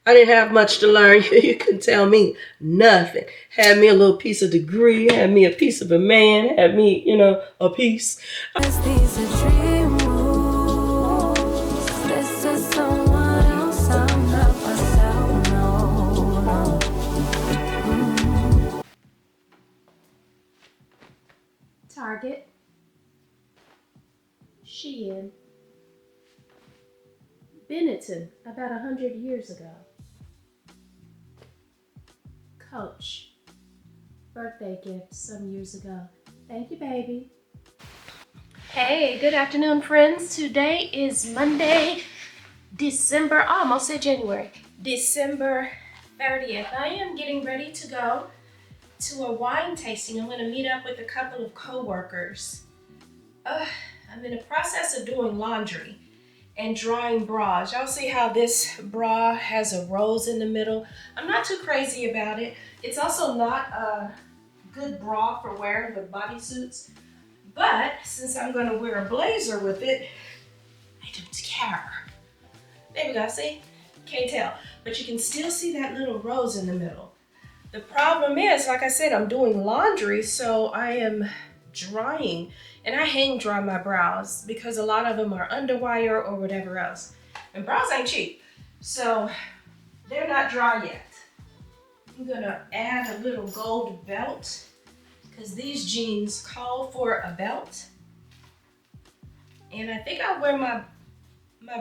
I didn't have much to learn. You couldn't tell me nothing. Had me a little piece of degree, had me a piece of a man, had me, a piece. These are dream rules. This is someone else. I'm not myself. No, no. Target, Shein, Benetton about 100 years ago. Coach, birthday gift some years ago. Thank you, baby. Hey, good afternoon, friends. Today is Monday, I almost said January, December 30th. I am getting ready to go to a wine tasting. I'm going to meet up with a couple of co-workers. I'm in the process of doing laundry and drying bras. Y'all see how this bra has a rose in the middle? I'm not too crazy about it. It's also not a good bra for wearing with bodysuits, but since I'm gonna wear a blazer with it, I don't care. There we go, see? Can't tell, but you can still see that little rose in the middle. The problem is, like I said, I'm doing laundry, so I am drying, and I hang dry my brows because a lot of them are underwire or whatever else. And brows ain't cheap, so they're not dry yet. I'm gonna add a little gold belt because these jeans call for a belt. And I think I'll wear my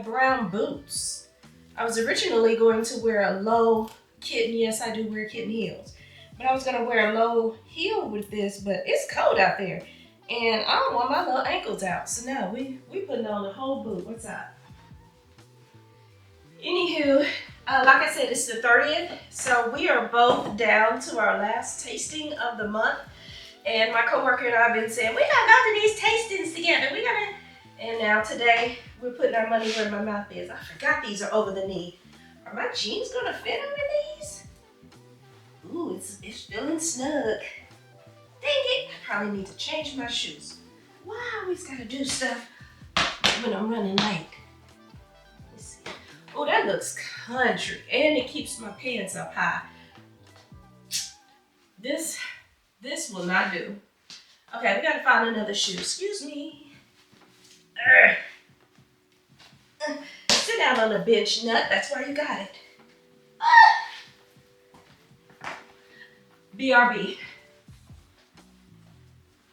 brown boots. I was originally going to wear a low kitten. Yes, I do wear kitten heels. But I was gonna wear a low heel with this, but it's cold out there. And I don't want my little ankles out. So now we putting on the whole boot. What's up? Anywho, like I said, it's the 30th. So we are both down to our last tasting of the month. And my coworker and I have been saying, we gotta go to these tastings together. And now today, we're putting our money where my mouth is. I forgot these are over the knee. Are my jeans gonna fit underneath? Ooh, it's feeling snug. Dang it, I probably need to change my shoes. Why I always gotta do stuff when I'm running late? Let's see. Oh, that looks country. And it keeps my pants up high. This will not do. Okay, we gotta find another shoe. Excuse me. Sit down on the bench, nut. That's why you got it. BRB.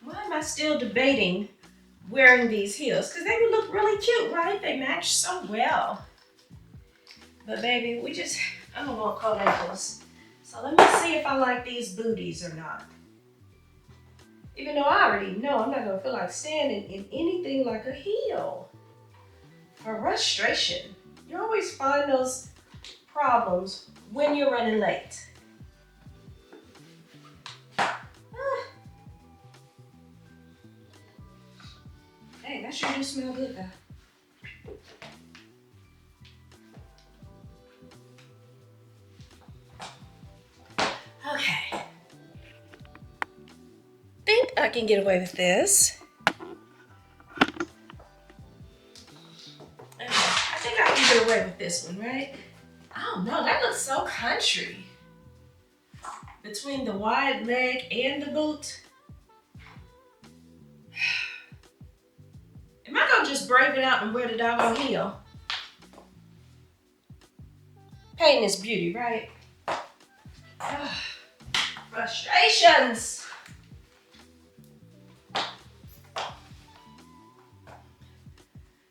Why am I still debating wearing these heels? Because they would look really cute, right? They match so well. But baby, I don't want cold ankles. So let me see if I like these booties or not. Even though I already know I'm not gonna feel like standing in anything like a heel. Frustration. You always find those problems when you're running late. Dang, that sure do smell good though. Okay. Think I can get away with this. Okay, I think I can get away with this one, right? I don't know, that looks so country. Between the wide leg and the boot. Am I gonna just brave it out and wear the doggone heel? Pain is beauty, right? Frustrations.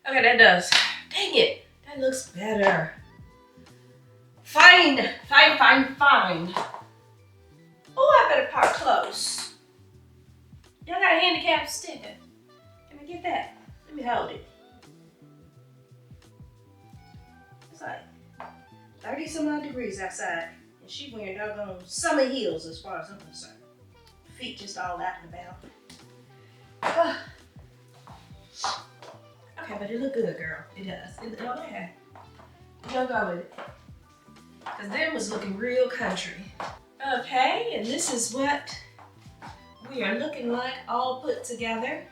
Okay, that does. Dang it, that looks better. Fine. Oh, I better park close. Y'all got a handicap sticker. Can I get that? Let me hold it. It's like 30 some odd degrees outside, and she wearing doggone summer heels as far as I'm concerned. Feet just all out and about. Okay, but it look good, girl. It does. Oh yeah. You'll go with it. Because them was looking real country. Okay, and this is what we are looking like all put together.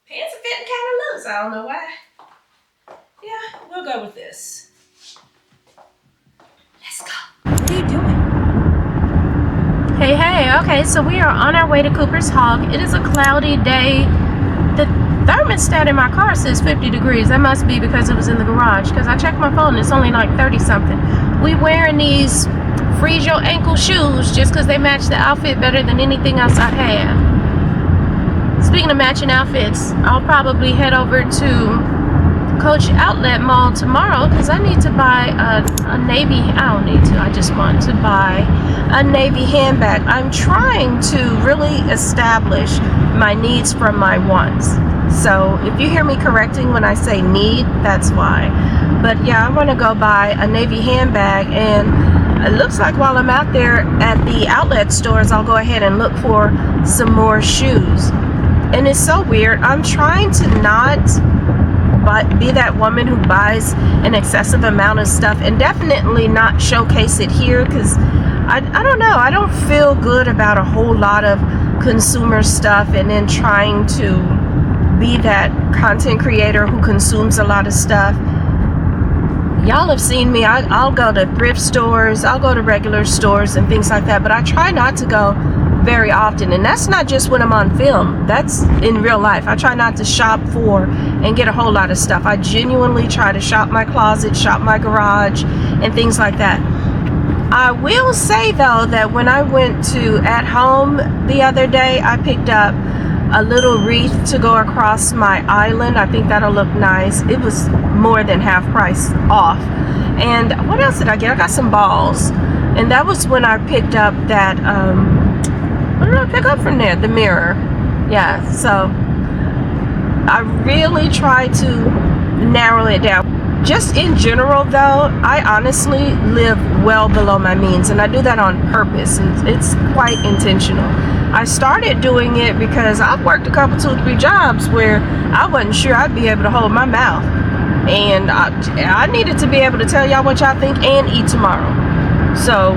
Pants are fitting kind of loose. I don't know why. Yeah, we'll go with this. Okay, so we are on our way to Cooper's Hawk. It is a cloudy day. The thermostat in my car says 50 degrees. That must be because it was in the garage, because I checked my phone and it's only like 30 something. We wearing these freeze your ankle shoes just because they match the outfit better than anything else I have. Speaking of matching outfits, I'll probably head over to Coach Outlet Mall tomorrow because I need to buy a navy. I don't need to. I just want to buy a navy handbag. I'm trying to really establish my needs from my wants. So if you hear me correcting when I say need, that's why. But yeah, I want to go buy a navy handbag, and it looks like while I'm out there at the outlet stores, I'll go ahead and look for some more shoes. And it's so weird. I'm trying to not be that woman who buys an excessive amount of stuff, and definitely not showcase it here, because I don't know, I don't feel good about a whole lot of consumer stuff and then trying to be that content creator who consumes a lot of stuff. Y'all have seen me. I'll go to thrift stores, I'll go to regular stores and things like that, but I try not to go very often. And that's not just when I'm on film, that's in real life. I try not to shop for and get a whole lot of stuff. I genuinely try to shop my closet, shop my garage, and things like that. I will say though that when I went to At Home the other day, I picked up a little wreath to go across my island. I think that'll look nice. It was more than half price off. And what else did I get? I got some balls, and that was when I picked up that what did I pick up from there? The mirror. Yeah, so I really try to narrow it down. Just in general though, I honestly live well below my means, and I do that on purpose, and it's quite intentional. I started doing it because I've worked a couple, 2 or 3 jobs where I wasn't sure I'd be able to hold my mouth, and I needed to be able to tell y'all what y'all think and eat tomorrow. So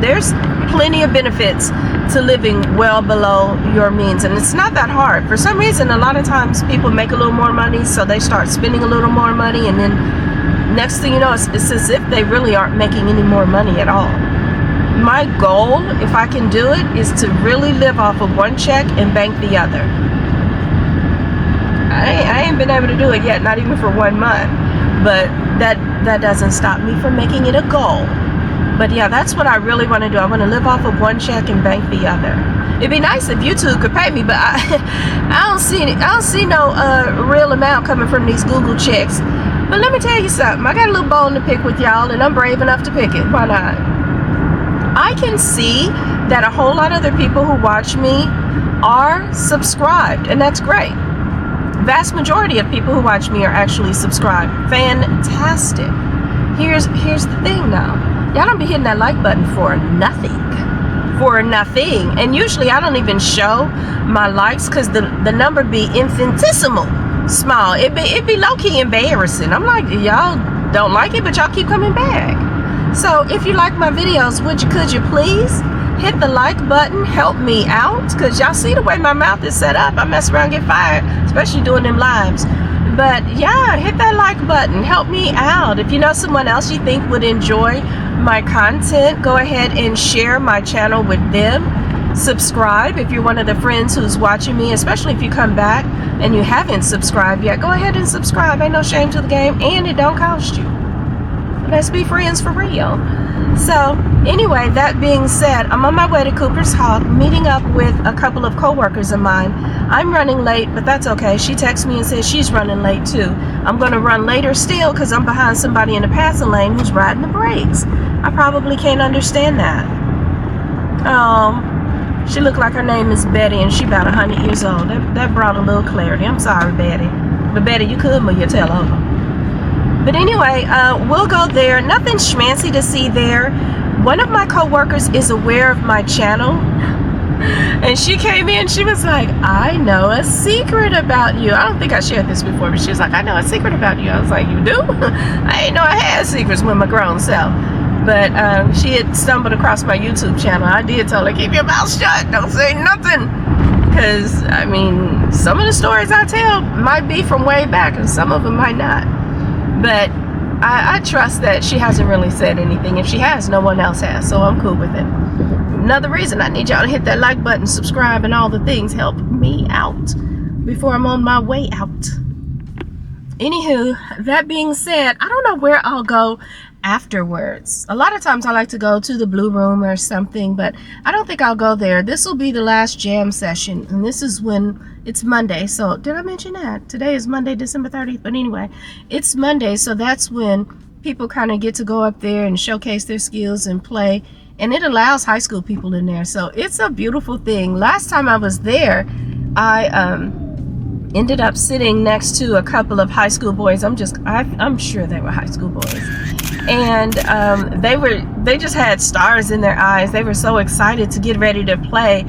there's plenty of benefits to living well below your means, and it's not that hard. For some reason, a lot of times people make a little more money, so they start spending a little more money, and then next thing you know, it's as if they really aren't making any more money at all. My goal, if I can do it, is to really live off of one check and bank the other. I ain't been able to do it yet, not even for 1 month, but that doesn't stop me from making it a goal. But yeah, that's what I really want to do. I want to live off of one check and bank the other. It'd be nice if YouTube could pay me, but I don't see no real amount coming from these Google checks. But let me tell you something. I got a little bone to pick with y'all, and I'm brave enough to pick it. Why not? I can see that a whole lot of other people who watch me are subscribed, and that's great. Vast majority of people who watch me are actually subscribed. Fantastic. Here's the thing though. Y'all don't be hitting that like button for nothing. For nothing. And usually I don't even show my likes because the number be infinitesimal small. It be low-key embarrassing. I'm like, y'all don't like it, but y'all keep coming back. So if you like my videos, could you please hit the like button, help me out, because y'all see the way my mouth is set up. I mess around, get fired, especially doing them lives. But yeah, hit that like button, help me out. If you know someone else you think would enjoy my content, go ahead and share my channel with them. Subscribe if you're one of the friends who's watching me, especially if you come back and you haven't subscribed yet. Go ahead and subscribe. Ain't no shame to the game, and it don't cost you. Let's be friends for real. So anyway, that being said, I'm on my way to Cooper's Hawk, meeting up with a couple of co-workers of mine. I'm running late, but that's okay. She texts me and says she's running late too. I'm going to run later still because I'm behind somebody in the passing lane who's riding the brakes. I probably can't understand that. She looked like her name is Betty, and she about 100 years old. That brought a little clarity. I'm sorry, Betty. But Betty, you could move your tail over. But anyway, we'll go there. Nothing schmancy to see there. One of my co-workers is aware of my channel, and she came in, she was like, I know a secret about you. I don't think I shared this before, but she was like, I know a secret about you. I was like, you do? I didn't know I had secrets with my grown self. But she had stumbled across my YouTube channel. I did tell her, keep your mouth shut, don't say nothing. Because, I mean, some of the stories I tell might be from way back, and some of them might not. But I trust that she hasn't really said anything. If she has, no one else has, so I'm cool with it. Another reason I need y'all to hit that like button, subscribe, and all the things. Help me out before I'm on my way out. Anywho, that being said, I don't know where I'll go afterwards. A lot of times I like to go to the Blue Room or something, but I don't think I'll go there. This will be the last jam session, and this is when it's Monday. So did I mention that? Today is Monday, December 30th, but anyway, it's Monday, so that's when people kind of get to go up there and showcase their skills and play, and it allows high school people in there. So it's a beautiful thing. Last time I was there, I ended up sitting next to a couple of high school boys. I'm sure they were high school boys, and they just had stars in their eyes. They were so excited to get ready to play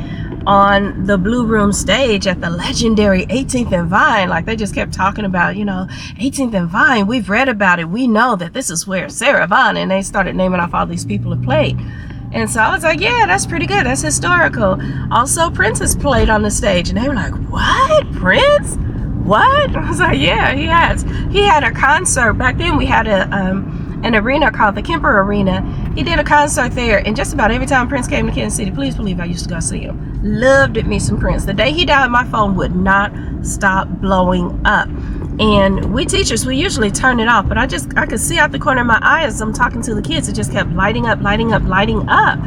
on the Blue Room stage at the legendary 18th and Vine. Like, they just kept talking about, 18th and Vine, we've read about it, we know that this is where Sarah Vaughan, and they started naming off all these people who played. And so I was like, yeah, that's pretty good. That's historical. Also, Prince has played on the stage. And they were like, what? Prince? What? I was like, yeah, he has. He had a concert. Back then we had an arena called the Kymberly Arena. He did a concert there. And just about every time Prince came to Kansas City, please believe I used to go see him. Loved it, me some Prince. The day he died, my phone would not stop blowing up. And we teachers, we usually turn it off, but I could see out the corner of my eye as I'm talking to the kids. It just kept lighting up, lighting up, lighting up.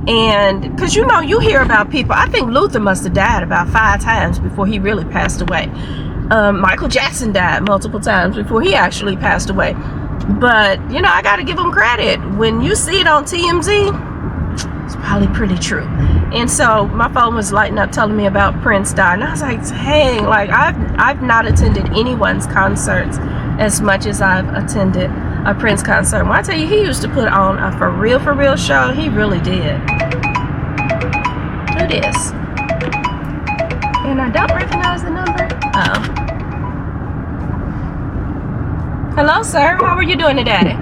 And because you hear about people, I think Luther must have died about 5 times before he really passed away. Michael Jackson died multiple times before he actually passed away. But, I got to give him credit. When you see it on TMZ, it's probably pretty true. And so my phone was lighting up telling me about Prince dying. And I was like, dang, like I've not attended anyone's concerts as much as I've attended a Prince concert. When I tell you, he used to put on a for real show. He really did. Who this? And I don't recognize the number. Oh. Hello, sir. How are you doing today?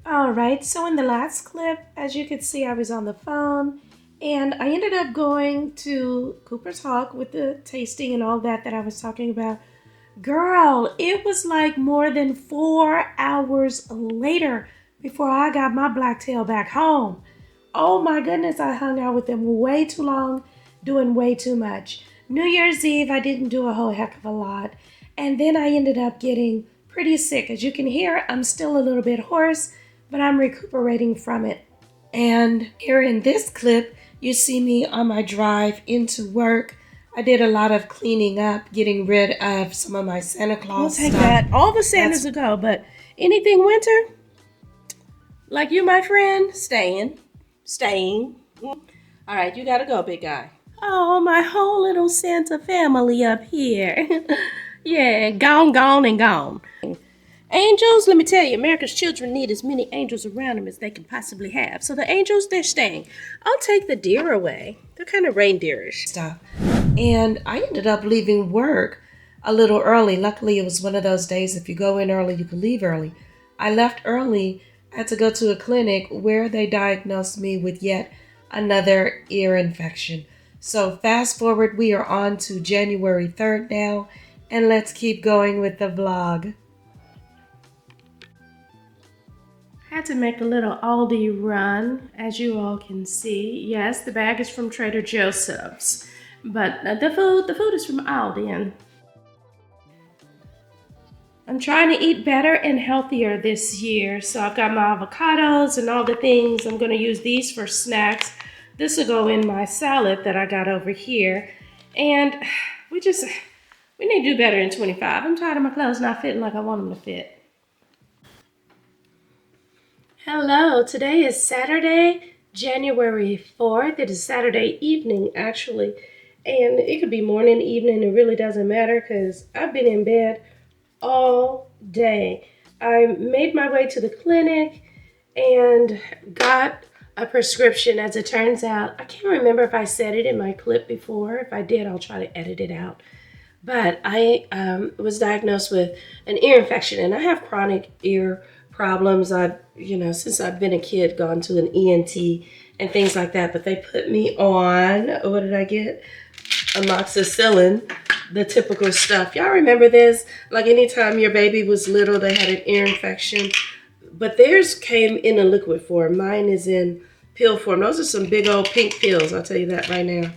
Alright, so in the last clip, as you could see, I was on the phone, and I ended up going to Cooper's Hawk with the tasting and all that I was talking about. Girl, it was like more than 4 hours later before I got my blacktail back home. Oh my goodness, I hung out with them way too long, doing way too much. New Year's Eve, I didn't do a whole heck of a lot, and then I ended up getting pretty sick. As you can hear, I'm still a little bit hoarse, but I'm recuperating from it. And here in this clip, you see me on my drive into work. I did a lot of cleaning up, getting rid of some of my Santa Claus stuff. We'll take that. All the Santas will go, but anything winter, like you, my friend, staying. All right, you gotta go, big guy. Oh, my whole little Santa family up here. Yeah, gone, and gone. Angels, let me tell you, America's children need as many angels around them as they can possibly have. So the angels, they're staying. I'll take the deer away. They're kind of reindeerish stuff. And I ended up leaving work a little early. Luckily, it was one of those days, if you go in early, you can leave early. I left early. I had to go to a clinic where they diagnosed me with yet another ear infection. So fast forward, we are on to January 3rd now. And let's keep going with the vlog. Had to make a little Aldi run, as you all can see. Yes, the bag is from Trader Joseph's, but the food is from Aldi, and I'm trying to eat better and healthier this year. So I've got my avocados and all the things. I'm gonna use these for snacks. This will go in my salad that I got over here. And we need to do better in 25. I'm tired of my clothes not fitting like I want them to fit. Hello, today is Saturday, January 4th. It is Saturday evening, actually. And it could be morning, evening, it really doesn't matter because I've been in bed all day. I made my way to the clinic and got a prescription. As it turns out, I can't remember if I said it in my clip before. If I did, I'll try to edit it out. But I was diagnosed with an ear infection, and I have chronic ear problems. I've, since I've been a kid, gone to an ENT and things like that. But they put me on, what did I get? Amoxicillin, the typical stuff. Y'all remember this? Like anytime your baby was little, they had an ear infection. But theirs came in a liquid form. Mine is in pill form. Those are some big old pink pills, I'll tell you that right now.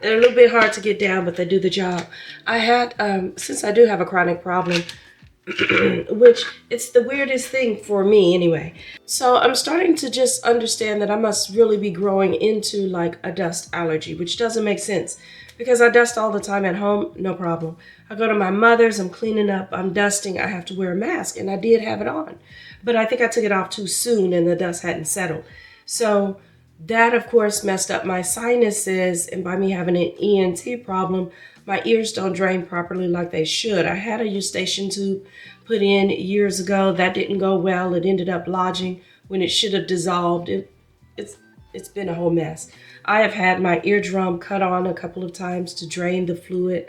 They're a little bit hard to get down, but they do the job. I had, since I do have a chronic problem, which it's the weirdest thing for me anyway. So I'm starting to just understand that I must really be growing into like a dust allergy, which doesn't make sense because I dust all the time at home, no problem. I go to my mother's, I'm cleaning up, I'm dusting, I have to wear a mask, and I did have it on. But I think I took it off too soon and the dust hadn't settled. So that of course messed up my sinuses, and by me having an ENT problem, my ears don't drain properly like they should. I had a eustachian tube put in years ago. That didn't go well. It ended up lodging when it should have dissolved. It's been a whole mess. I have had my eardrum cut on a couple of times to drain the fluid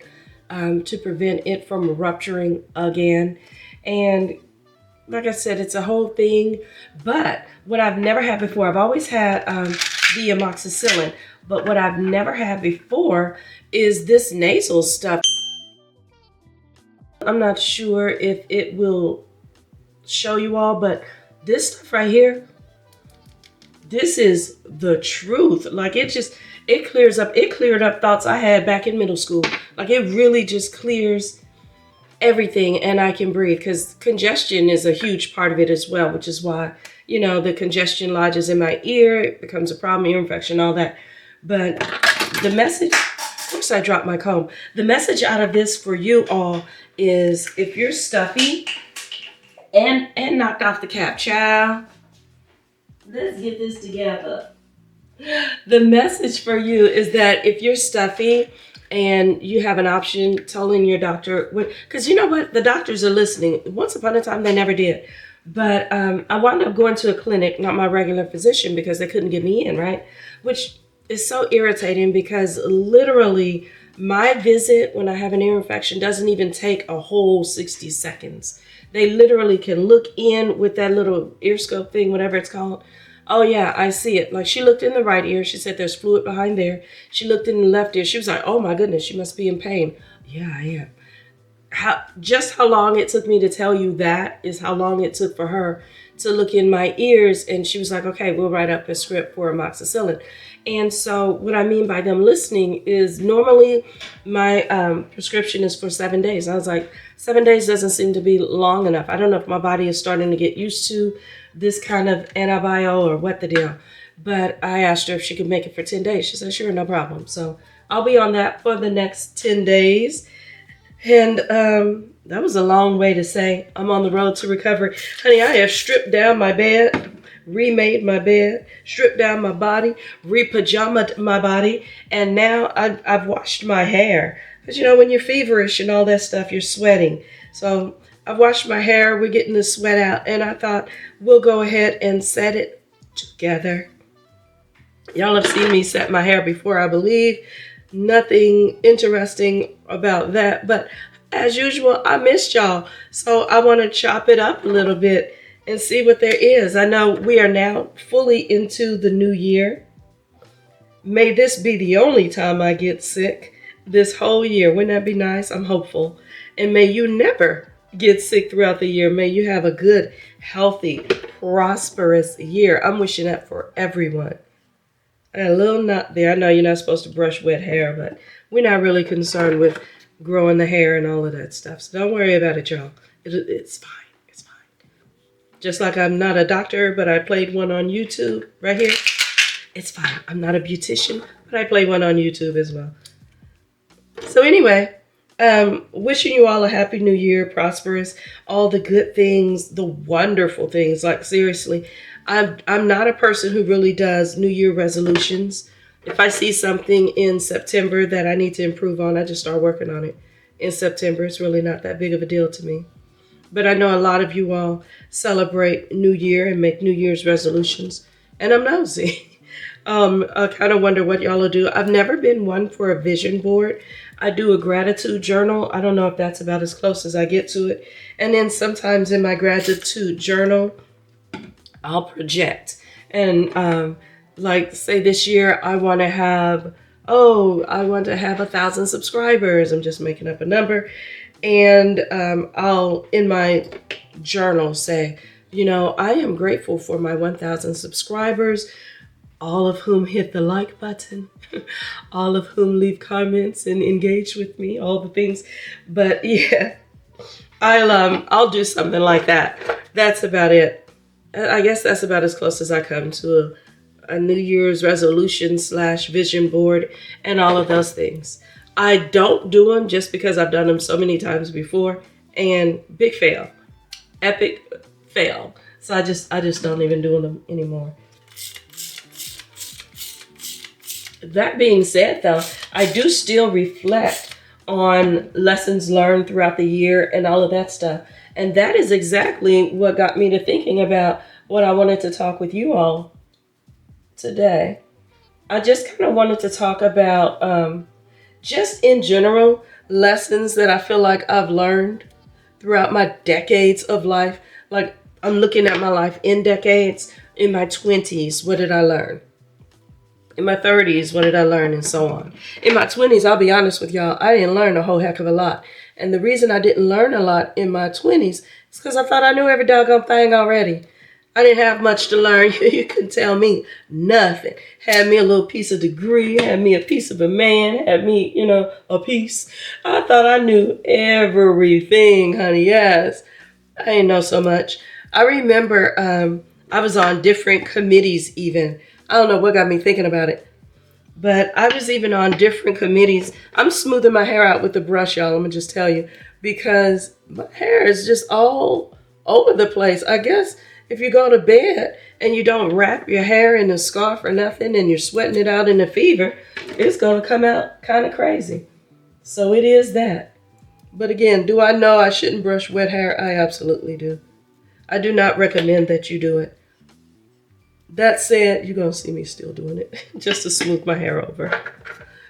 to prevent it from rupturing again. And like I said, it's a whole thing. But what I've never had before, I've always had the amoxicillin. But what I've never had before is this nasal stuff. I'm not sure if it will show you all, but this stuff right here, this is the truth. Like it clears up, it cleared up thoughts I had back in middle school. Like it really just clears everything and I can breathe, because congestion is a huge part of it as well, which is why, you know, the congestion lodges in my ear, it becomes a problem, ear infection, all that. But the message, oops, I dropped my comb. The message out of this for you all is if you're stuffy and knocked off the cap, child, let's get this together. The message for you is that if you're stuffy and you have an option telling your doctor, because you know what, the doctors are listening. Once upon a time, they never did. But I wound up going to a clinic, not my regular physician, because they couldn't get me in, right? Which is so irritating because literally my visit when I have an ear infection doesn't even take a whole 60 seconds. They literally can look in with that little ear scope thing, whatever it's called. Oh yeah, I see it. Like she looked in the right ear. She said there's fluid behind there. She looked in the left ear. She was like, oh my goodness, you must be in pain. Yeah, I am. How long it took me to tell you that is how long it took for her to look in my ears. And she was like, okay, we'll write up a script for amoxicillin. And so what I mean by them listening is normally my prescription is for 7 days. I was like, 7 days doesn't seem to be long enough. I don't know if my body is starting to get used to this kind of antibio or what the deal. But I asked her if she could make it for 10 days. She said, sure, no problem. So I'll be on that for the next 10 days. And that was a long way to say I'm on the road to recovery. Honey, I have stripped down my bed, remade my bed, stripped down my body, re-pajamaed my body, and now I've washed my hair. Because, you know, when you're feverish and all that stuff, you're sweating. So I've washed my hair, we're getting the sweat out, and I thought we'll go ahead and set it together. Y'all have seen me set my hair before, I believe. Nothing interesting about that, but as usual, I missed y'all. So I want to chop it up a little bit and see what there is. I know we are now fully into the new year. May this be the only time I get sick this whole year. Wouldn't that be nice? I'm hopeful. And may you never get sick throughout the year. May you have a good, healthy, prosperous year. I'm wishing that for everyone. A little knot there. I know you're not supposed to brush wet hair, but we're not really concerned with growing the hair and all of that stuff. So don't worry about it, y'all. It's fine. It's fine. Just like I'm not a doctor, but I played one on YouTube right here. It's fine. I'm not a beautician, but I play one on YouTube as well. So anyway, wishing you all a happy new year, prosperous, all the good things, the wonderful things. Like seriously, I'm not a person who really does New Year resolutions. If I see something in September that I need to improve on, I just start working on it in September. It's really not that big of a deal to me. But I know a lot of you all celebrate New Year and make New Year's resolutions. And I'm nosy. I kind of wonder what y'all will do. I've never been one for a vision board. I do a gratitude journal. I don't know if that's about as close as I get to it. And then sometimes in my gratitude journal, I'll project. And like say this year, I want to have 1,000 subscribers. I'm just making up a number. And I'll, in my journal, say I am grateful for my 1,000 subscribers, all of whom hit the like button, all of whom leave comments and engage with me, all the things. But yeah, I'll do something like that. That's about it. I guess that's about as close as I come to a New Year's resolution / vision board and all of those things. I don't do them just because I've done them so many times before, and big fail, epic fail. So I just don't even do them anymore. That being said, though, I do still reflect on lessons learned throughout the year and all of that stuff. And that is exactly what got me to thinking about what I wanted to talk with you all today. I just kind of wanted to talk about just in general lessons that I feel like I've learned throughout my decades of life. Like, I'm looking at my life in decades. In my 20s, what did I learn? In my 30s, what did I learn? And so on. In my 20s, I'll be honest with y'all, I didn't learn a whole heck of a lot. And the reason I didn't learn a lot in my 20s is because I thought I knew every doggone thing already. I didn't have much to learn. You couldn't tell me nothing. Had me a little piece of degree, had me a piece of a man, had me, a piece. I thought I knew everything, honey. Yes. I didn't know so much. I remember I was on different committees even. I don't know what got me thinking about it, but I was even on different committees. I'm smoothing my hair out with the brush, y'all. I'm gonna just tell you, because my hair is just all over the place. I guess if you go to bed and you don't wrap your hair in a scarf or nothing and you're sweating it out in a fever, it's gonna come out kind of crazy. So it is that. But again, do I know I shouldn't brush wet hair? I absolutely do. I do not recommend that you do it. That said, you're going to see me still doing it just to smooth my hair over.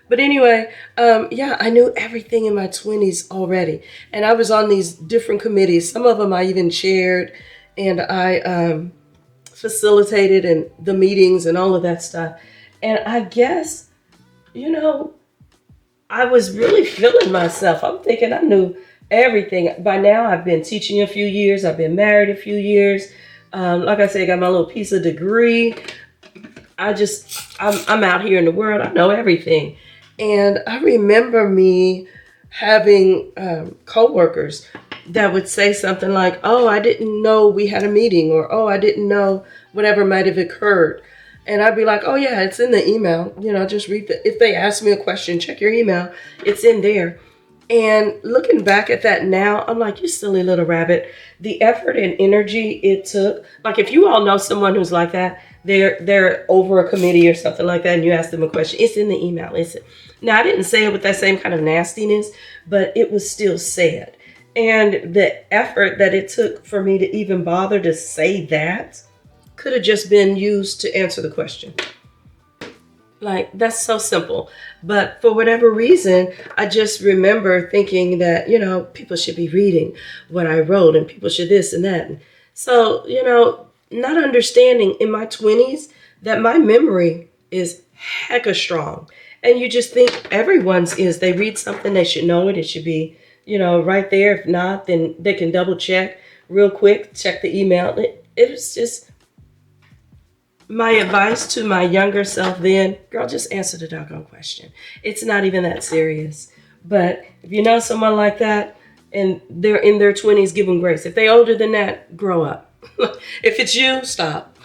But anyway, I knew everything in my 20s already. And I was on these different committees. Some of them I even chaired, and I facilitated in the meetings and all of that stuff. And I guess, I was really feeling myself. I'm thinking I knew everything. By now, I've been teaching a few years. I've been married a few years. Like I said, I got my little piece of degree. I'm out here in the world. I know everything. And I remember me having coworkers that would say something like, oh, I didn't know we had a meeting, or, oh, I didn't know whatever might have occurred. And I'd be like, oh yeah, it's in the email. Just read if they ask me a question, check your email. It's in there. And looking back at that now, I'm like, you silly little rabbit. The effort and energy it took. Like, if you all know someone who's like that, they're over a committee or something like that, and you ask them a question, it's in the email. Now, I didn't say it with that same kind of nastiness, but it was still said. And the effort that it took for me to even bother to say that could have just been used to answer the question. Like, that's so simple. But for whatever reason, I just remember thinking that, people should be reading what I wrote, and people should this and that. So, not understanding in my 20s that my memory is hecka strong. And you just think everyone's is. They read something, they should know it. It should be, right there. If not, then they can double check real quick, check the email. It was just... my advice to my younger self then, girl, just answer the doggone question. It's not even that serious. But if you know someone like that and they're in their 20s, give them grace. If they're older than that, grow up. If it's you, stop.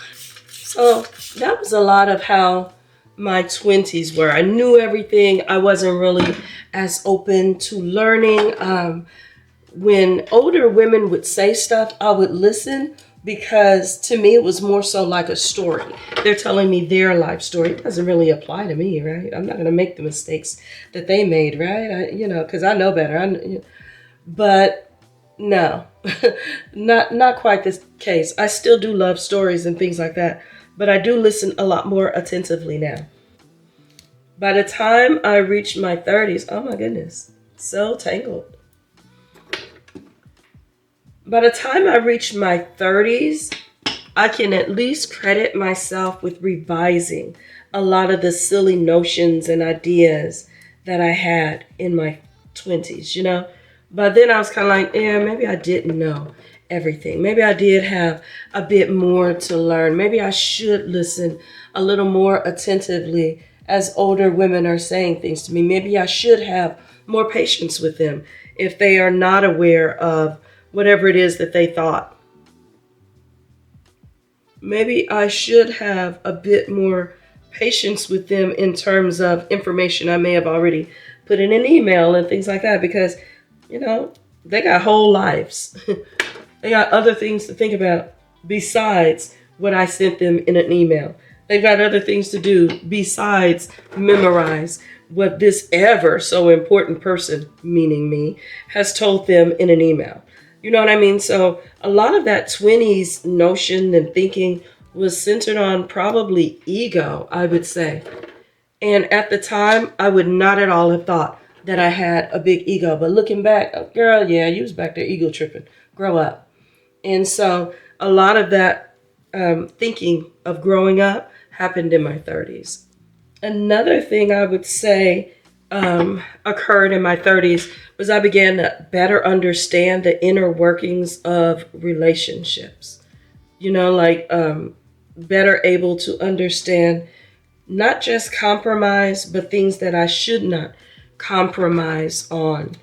So that was a lot of how my 20s were. I knew everything. I wasn't really as open to learning. When older women would say stuff, I would listen, because to me it was more so like a story. They're telling me their life story. It doesn't really apply to me, right? I'm not going to make the mistakes that they made, right? Because I know better. But no, not quite this case. I still do love stories and things like that, but I do listen a lot more attentively now. By the time I reached my 30s, oh my goodness, so tangled. By the time I reached my 30s, I can at least credit myself with revising a lot of the silly notions and ideas that I had in my 20s, But then I was kind of like, yeah, maybe I didn't know. everything. Maybe I did have a bit more to learn. Maybe I should listen a little more attentively as older women are saying things to me. Maybe I should have more patience with them if they are not aware of whatever it is that they thought. Maybe I should have a bit more patience with them in terms of information I may have already put in an email and things like that, because, they got whole lives. They got other things to think about besides what I sent them in an email. They've got other things to do besides memorize what this ever so important person, meaning me, has told them in an email. You know what I mean? So a lot of that 20s notion and thinking was centered on probably ego, I would say. And at the time, I would not at all have thought that I had a big ego. But looking back, oh, girl, yeah, you was back there ego tripping. Grow up. And so a lot of that thinking of growing up happened in my 30s. Another thing I would say occurred in my 30s was I began to better understand the inner workings of relationships. Better able to understand not just compromise, but things that I should not compromise on.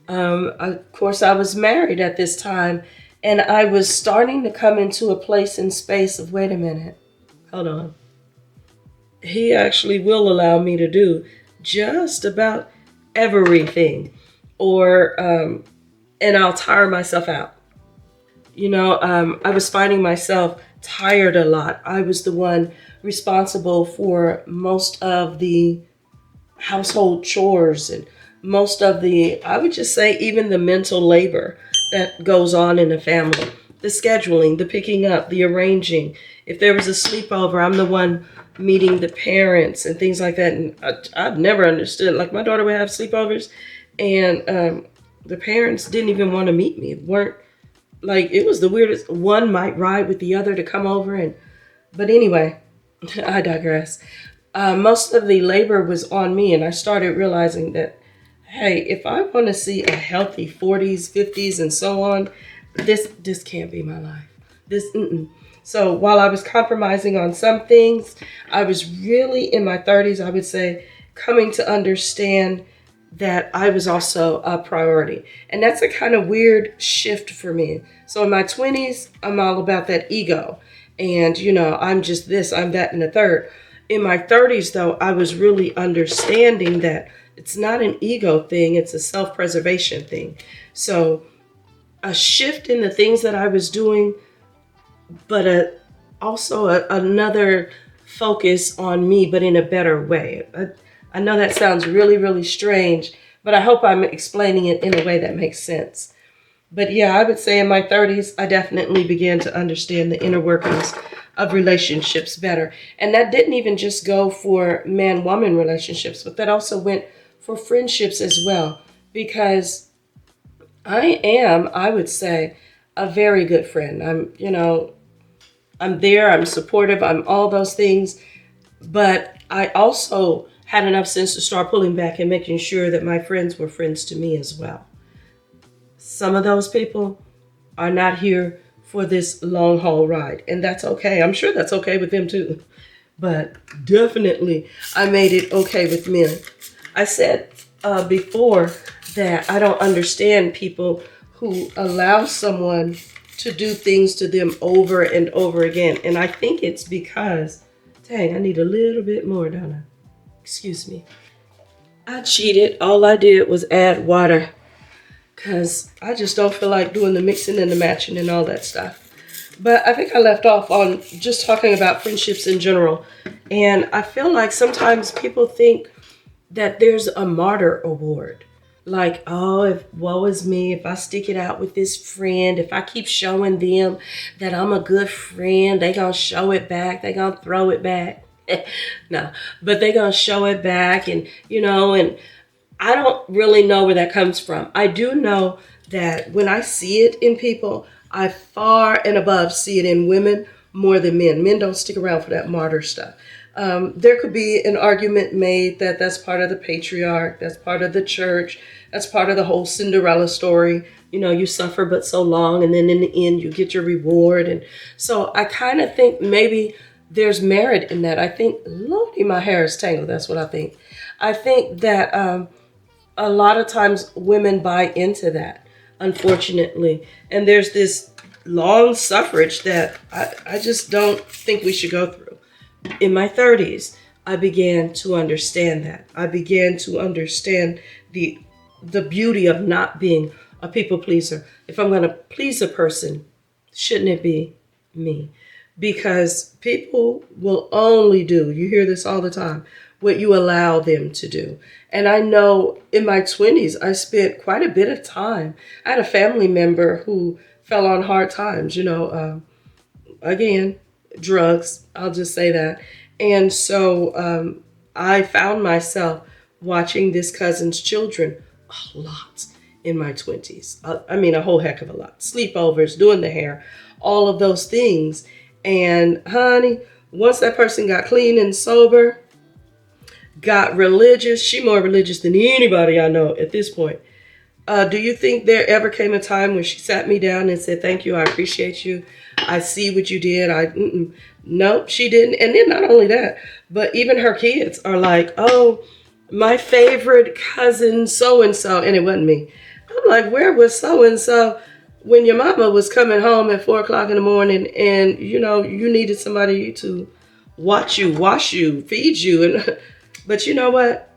Of course, I was married at this time, and I was starting to come into a place and space of, wait a minute, hold on. He actually will allow me to do just about everything, and I'll tire myself out. I was finding myself tired a lot. I was the one responsible for most of the household chores and most of I would just say, even the mental labor that goes on in a family. The scheduling, the picking up, the arranging. If there was a sleepover, I'm the one meeting the parents and things like that. And I've never understood. Like, my daughter would have sleepovers, and the parents didn't even want to meet me. It was the weirdest. One might ride with the other to come over, but anyway, I digress. Most of the labor was on me, and I started realizing that, hey, if I want to see a healthy 40s, 50s, and so on, this can't be my life. So while I was compromising on some things, I was really in my 30s, I would say, coming to understand that I was also a priority. And that's a kind of weird shift for me. So in my 20s, I'm all about that ego. And, I'm just this, I'm that, and the third. In my 30s, though, I was really understanding that it's not an ego thing, it's a self-preservation thing. So a shift in the things that I was doing, but also another focus on me, but in a better way. I know that sounds really, really strange, but I hope I'm explaining it in a way that makes sense. But yeah, I would say in my 30s, I definitely began to understand the inner workings of relationships better. And that didn't even just go for man-woman relationships, but that also went for friendships as well. Because I would say, a very good friend. I'm there, I'm supportive, I'm all those things. But I also had enough sense to start pulling back and making sure that my friends were friends to me as well. Some of those people are not here for this long haul ride, and that's okay. I'm sure that's okay with them too. But definitely, I made it okay with men. I said before that I don't understand people who allow someone to do things to them over and over again. And I think it's because, dang, I need a little bit more, don't I? Excuse me. I cheated. All I did was add water, because I just don't feel like doing the mixing and the matching and all that stuff. But I think I left off on just talking about friendships in general. And I feel like sometimes people think that there's a martyr award. Like, oh, if woe is me, if I stick it out with this friend, if I keep showing them that I'm a good friend, they gonna show it back, they gonna throw it back. No, but they gonna show it back, and and I don't really know where that comes from. I do know that when I see it in people, I far and above see it in women more than men. Men don't stick around for that martyr stuff. There could be an argument made that that's part of the patriarch, that's part of the church, that's part of the whole Cinderella story. You know, you suffer but so long, and then in the end you get your reward. And so I kind of think maybe there's merit in that. I think, Lordy, my hair is tangled. That's what I think. I think that a lot of times women buy into that, unfortunately. And there's this long suffrage that I just don't think we should go through. In my 30s, I began to understand that. I began to understand the beauty of not being a people pleaser. If I'm going to please a person, shouldn't it be me? Because people will only do, you hear this all the time, what you allow them to do. And I know in my 20s, I spent quite a bit of time. I had a family member who fell on hard times, again, drugs, I'll just say that. And so I found myself watching this cousin's children a lot in my 20s. I mean, a whole heck of a lot. Sleepovers, doing the hair, all of those things. And honey, once that person got clean and sober, got religious, she more religious than anybody I know at this point. Do you think there ever came a time when she sat me down and said, thank you, I appreciate you, I see what you did? Nope, she didn't. And then not only that, but even her kids are like, oh, my favorite cousin so-and-so, and it wasn't me. I'm like, where was so-and-so when your mama was coming home at 4 o'clock in the morning and, you needed somebody to watch you, wash you, feed you. But you know what?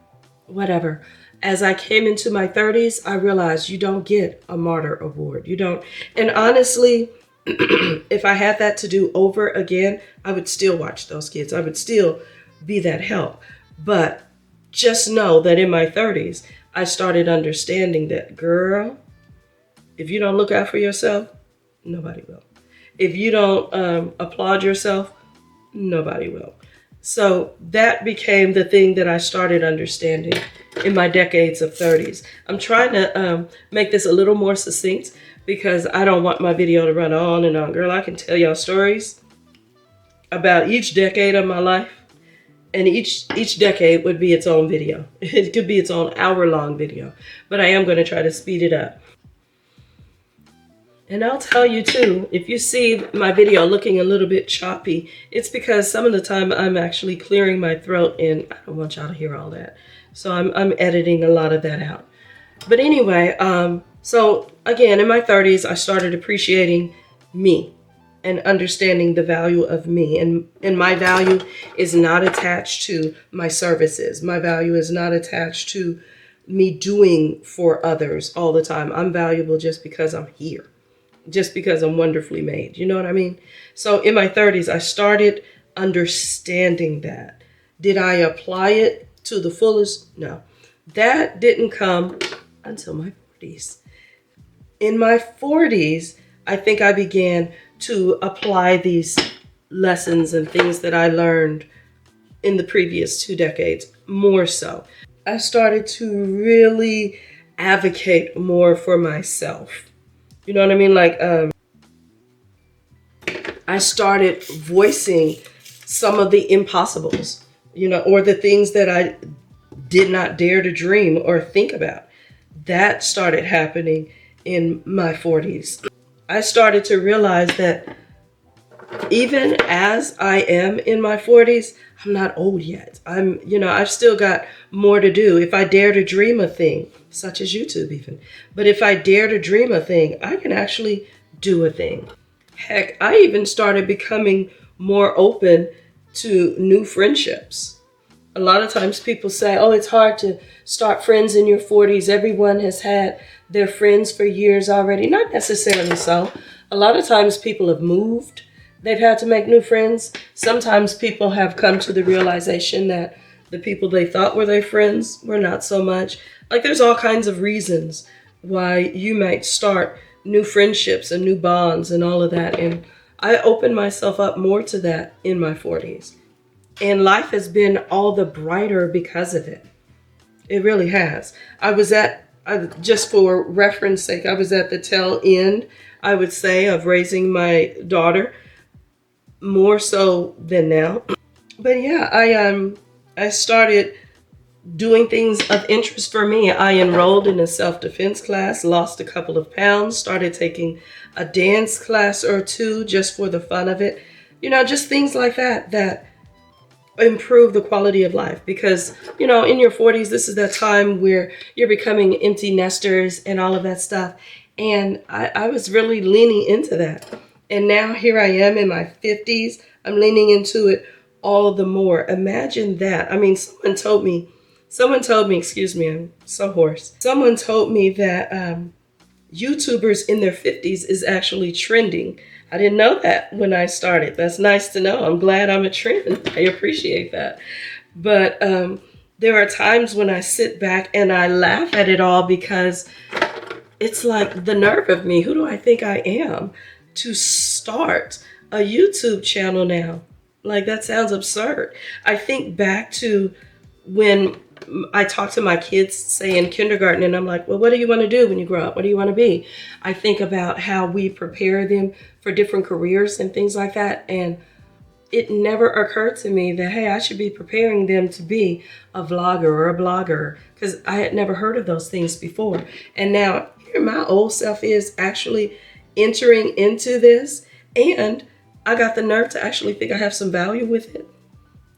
Whatever. As I came into my 30s, I realized you don't get a martyr award. You don't. And honestly, if I had that to do over again, I would still watch those kids. I would still be that help. But just know that in my 30s, I started understanding that, girl, if you don't look out for yourself, nobody will. If you don't applaud yourself, nobody will. So that became the thing that I started understanding in my decades of 30s. I'm trying to make this a little more succinct because I don't want my video to run on and on. Girl, I can tell y'all stories about each decade of my life, and each decade would be its own video. It could be its own hour-long video, but I am going to try to speed it up. And I'll tell you too, if you see my video looking a little bit choppy, it's because some of the time I'm actually clearing my throat and I don't want y'all to hear all that. So I'm editing a lot of that out. But anyway, so again, in my 30s, I started appreciating me and understanding the value of me. And my value is not attached to my services. My value is not attached to me doing for others all the time. I'm valuable just because I'm here. Just because I'm wonderfully made. You know what I mean? So in my 30s, I started understanding that. Did I apply it to the fullest? No. That didn't come until my 40s. In my 40s, I think I began to apply these lessons and things that I learned in the previous 2 decades more so. I started to really advocate more for myself. You know what I mean? Like, I started voicing some of the impossibles, or the things that I did not dare to dream or think about. That started happening in my 40s. I started to realize that even as I am in my 40s, I'm not old yet. I've still got more to do. If I dare to dream a thing, such as YouTube even, but if I dare to dream a thing, I can actually do a thing. Heck, I even started becoming more open to new friendships. A lot of times people say, oh, it's hard to start friends in your 40s. Everyone has had their friends for years already. Not necessarily so. A lot of times people have moved. They've had to make new friends. Sometimes people have come to the realization that the people they thought were their friends were not so much. Like, there's all kinds of reasons why you might start new friendships and new bonds and all of that. And I opened myself up more to that in my 40s. And life has been all the brighter because of it. It really has. Just for reference sake, I was at the tail end, I would say, of raising my daughter, more so than now. But yeah, I started doing things of interest for me. I enrolled in a self-defense class, lost a couple of pounds, started taking a dance class or two just for the fun of it. Just things like that that improve the quality of life, because in your 40s, this is that time where you're becoming empty nesters and all of that stuff. And I was really leaning into that, and now here I am in my 50s. I'm leaning into it all the more. Imagine that. I mean, someone told me, excuse me, I'm so hoarse. Someone told me that YouTubers in their 50s is actually trending. I didn't know that when I started. That's nice to know. I'm glad I'm a trend. I appreciate that. But there are times when I sit back and I laugh at it all, because it's like, the nerve of me. Who do I think I am to start a YouTube channel now? Like, that sounds absurd. I think back to when I talk to my kids, say in kindergarten, and I'm like, well, what do you want to do when you grow up? What do you want to be? I think about how we prepare them for different careers and things like that. And it never occurred to me that, hey, I should be preparing them to be a vlogger or a blogger, because I had never heard of those things before. And now here my old self is actually entering into this, and I got the nerve to actually think I have some value with it.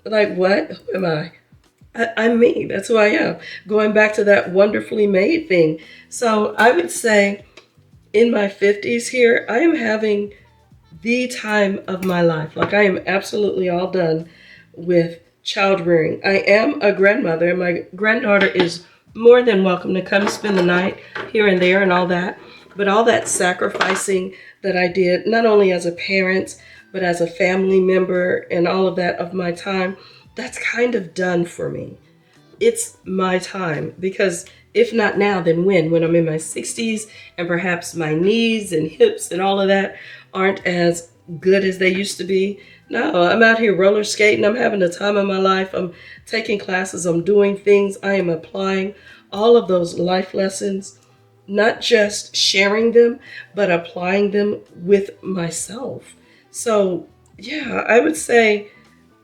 Like, what? Who am I? I'm me. That's who I am. Going back to that wonderfully made thing. So I would say in my 50s here, I am having the time of my life. Like, I am absolutely all done with child rearing. I am a grandmother, and my granddaughter is more than welcome to come spend the night here and there and all that. But all that sacrificing that I did, not only as a parent, but as a family member and all of that of my time, that's kind of done for me. It's my time, because if not now, then when? When I'm in my 60s and perhaps my knees and hips and all of that aren't as good as they used to be. No, I'm out here roller skating. I'm having the time of my life. I'm taking classes. I'm doing things. I am applying all of those life lessons, not just sharing them, but applying them with myself. So yeah, I would say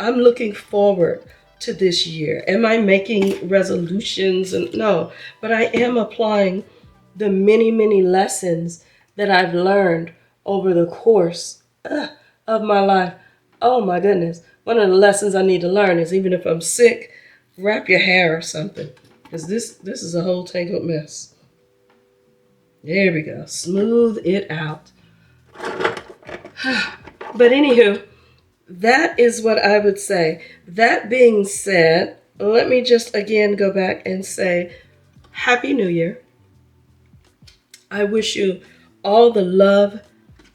I'm looking forward to this year. Am I making resolutions? And no, but I am applying the many, many lessons that I've learned over the course of my life. Oh my goodness. One of the lessons I need to learn is, even if I'm sick, wrap your hair or something, because this is a whole tangled mess. There we go. Smooth it out. But anywho, that is what I would say. That being said, let me just again go back and say Happy New Year. I wish you all the love,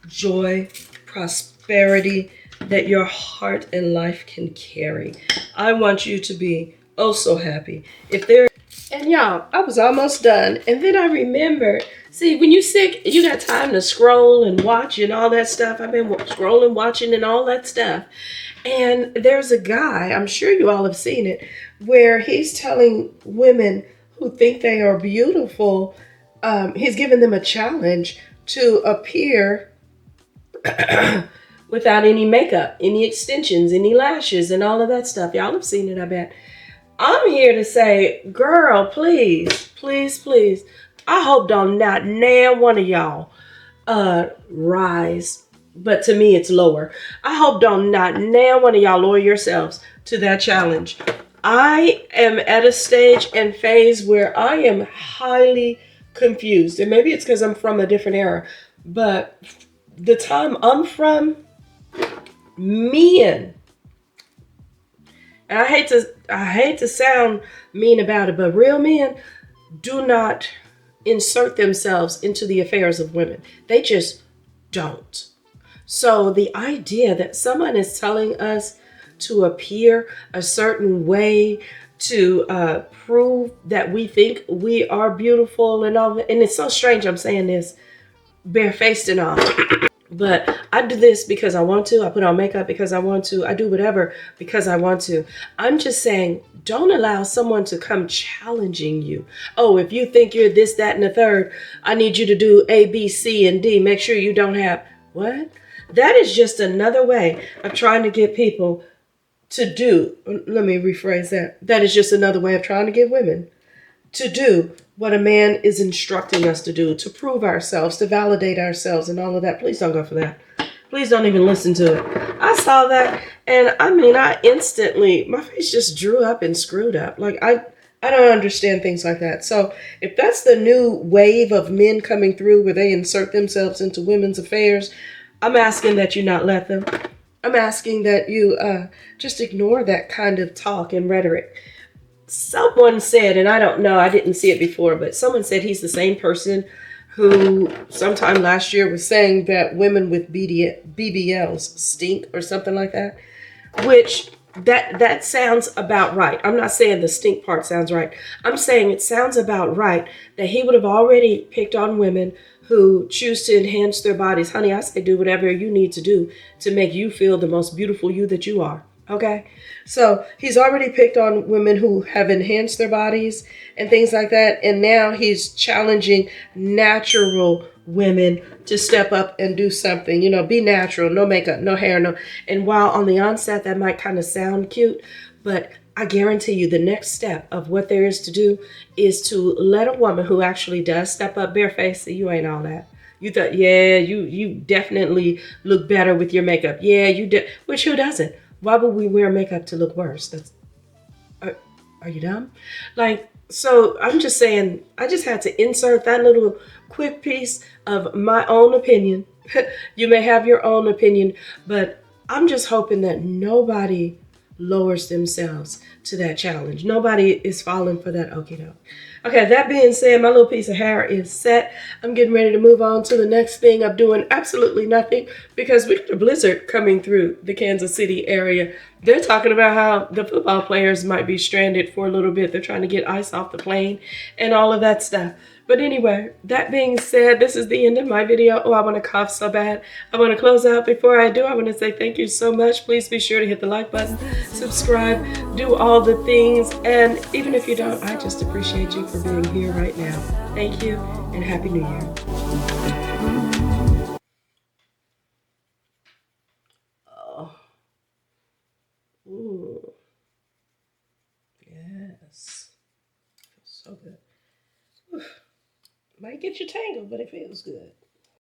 joy, prosperity that your heart and life can carry. I want you to be oh so happy. And y'all, I was almost done. And then I remembered, see, when you're sick, you got time to scroll and watch and all that stuff. I've been scrolling, watching, and all that stuff. And there's a guy, I'm sure you all have seen it, where he's telling women who think they are beautiful, he's giving them a challenge to appear without any makeup, any extensions, any lashes, and all of that stuff. Y'all have seen it, I bet. I'm here to say, girl, please, please, please. I hope don't not one of y'all rise, but to me it's lower. I hope don't not one of y'all lower yourselves to that challenge. I am at a stage and phase where I am highly confused, and maybe it's because I'm from a different era, but the time I'm from, men. And I hate to sound mean about it, but real men do not insert themselves into the affairs of women. They just don't. So the idea that someone is telling us to appear a certain way to prove that we think we are beautiful and all that, and it's so strange I'm saying this barefaced and all. But I do this because I want to. I put on makeup because I want to. I do whatever because I want to. I'm just saying, don't allow someone to come challenging you. Oh, if you think you're this, that, and the third, I need you to do A, B, C, and D. Make sure you don't have what? That is just another way of trying to get people to do, let me rephrase that. That is just another way of trying to get women to do what a man is instructing us to do, to prove ourselves, to validate ourselves and all of that. Please don't go for that. Please don't even listen to it. I saw that, and I mean, I instantly, my face just drew up and screwed up. Like, I don't understand things like that. So if that's the new wave of men coming through where they insert themselves into women's affairs, I'm asking that you not let them. I'm asking that you just ignore that kind of talk and rhetoric. Someone said, and I don't know, I didn't see it before, but someone said he's the same person who sometime last year was saying that women with BBLs stink or something like that, which that sounds about right. I'm not saying the stink part sounds right. I'm saying it sounds about right that he would have already picked on women who choose to enhance their bodies. Honey, I say do whatever you need to do to make you feel the most beautiful you that you are. Okay? So he's already picked on women who have enhanced their bodies and things like that. And now he's challenging natural women to step up and do something, be natural, no makeup, no hair, no. And while on the onset that might kind of sound cute, but I guarantee you the next step of what there is to do is to let a woman who actually does step up barefaced, see, you ain't all that. You thought, yeah, you definitely look better with your makeup. Yeah, you did. Which who doesn't? Why would we wear makeup to look worse? Are you dumb? Like, so I'm just saying, I just had to insert that little quick piece of my own opinion. You may have your own opinion, but I'm just hoping that nobody lowers themselves to that challenge. Nobody is falling for that okie doke. Okay, that being said, my little piece of hair is set. I'm getting ready to move on to the next thing. I'm doing absolutely nothing because we got a blizzard coming through the Kansas City area. They're talking about how the football players might be stranded for a little bit. They're trying to get ice off the plane and all of that stuff. But anyway, that being said, this is the end of my video. Oh, I want to cough so bad. I want to close out. Before I do, I want to say thank you so much. Please be sure to hit the like button, subscribe, do all the things. And even if you don't, I just appreciate you for being here right now. Thank you and Happy New Year. Oh, ooh, yes, feels so good. Might get you tangled, but it feels good.